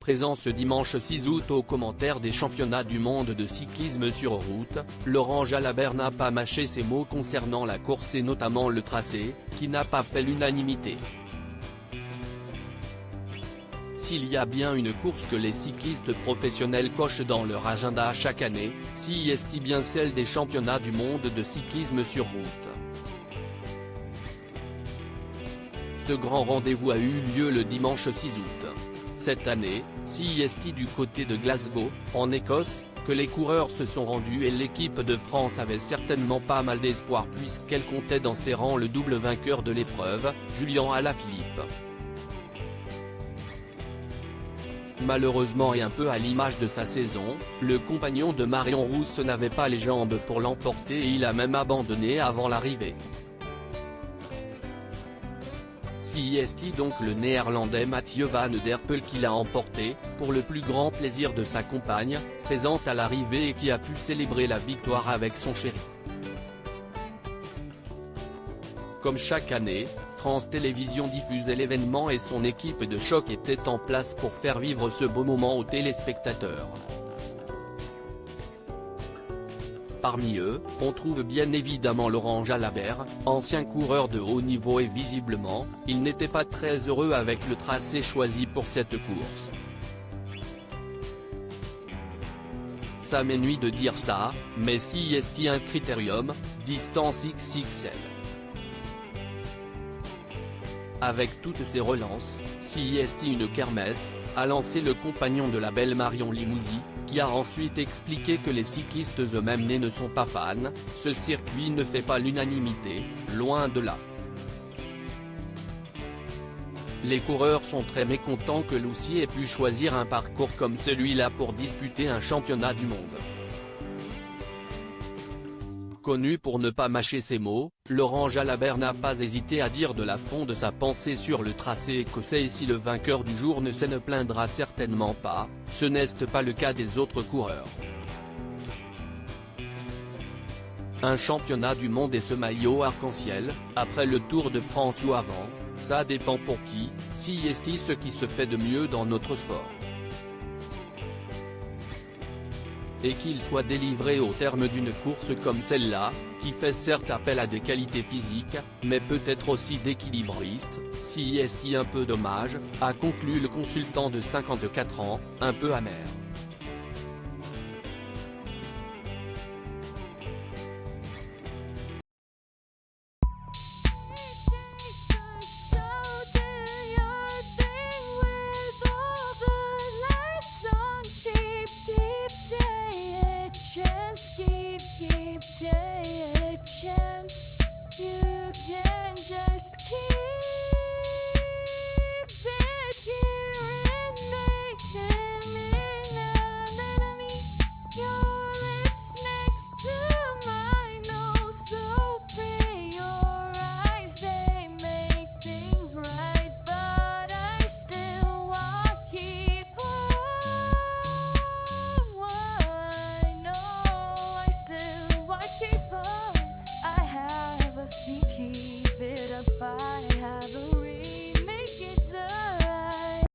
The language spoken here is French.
présent ce dimanche 6 août aux commentaires des championnats du monde de cyclisme sur route, Laurent Jalabert n'a pas mâché ses mots concernant la course et notamment le tracé, qui n'a pas fait l'unanimité. S'il y a bien une course que les cyclistes professionnels cochent dans leur agenda chaque année, si est-il bien celle des championnats du monde de cyclisme sur route. Ce grand rendez-vous a eu lieu le dimanche 6 août. Cette année, si est du côté de Glasgow, en Écosse, que les coureurs se sont rendus et l'équipe de France avait certainement pas mal d'espoir puisqu'elle comptait dans ses rangs le double vainqueur de l'épreuve, Julian Alaphilippe. Malheureusement et un peu à l'image de sa saison, le compagnon de Marion Rousse n'avait pas les jambes pour l'emporter et il a même abandonné avant l'arrivée. Si est donc le néerlandais Mathieu Van Der Poel qui l'a emporté, pour le plus grand plaisir de sa compagne, présente à l'arrivée et qui a pu célébrer la victoire avec son chéri. Comme chaque année, France Télévisions diffusait l'événement et son équipe de choc était en place pour faire vivre ce beau moment aux téléspectateurs. Parmi eux, on trouve bien évidemment Laurent Jalabert, ancien coureur de haut niveau et visiblement, il n'était pas très heureux avec le tracé choisi pour cette course. Ça m'ennuie de dire ça, mais si est un critérium, distance XXL. Avec toutes ces relances, si est une kermesse, a lancé le compagnon de la belle Marion Limousi, qui a ensuite expliqué que les cyclistes eux-mêmes ne sont pas fans, ce circuit ne fait pas l'unanimité, loin de là. Les coureurs sont très mécontents que Lucy ait pu choisir un parcours comme celui-là pour disputer un championnat du monde. Connu pour ne pas mâcher ses mots, Laurent Jalabert n'a pas hésité à dire de la fond de sa pensée sur le tracé écossais et si le vainqueur du jour ne se plaindra certainement pas, ce n'est pas le cas des autres coureurs. Un championnat du monde et ce maillot arc-en-ciel, après le Tour de France ou avant, ça dépend pour qui, si est ce qui se fait de mieux dans notre sport. Et qu'il soit délivré au terme d'une course comme celle-là, qui fait certes appel à des qualités physiques, mais peut-être aussi d'équilibriste, si est un peu dommage, a conclu le consultant de 54 ans, un peu amer.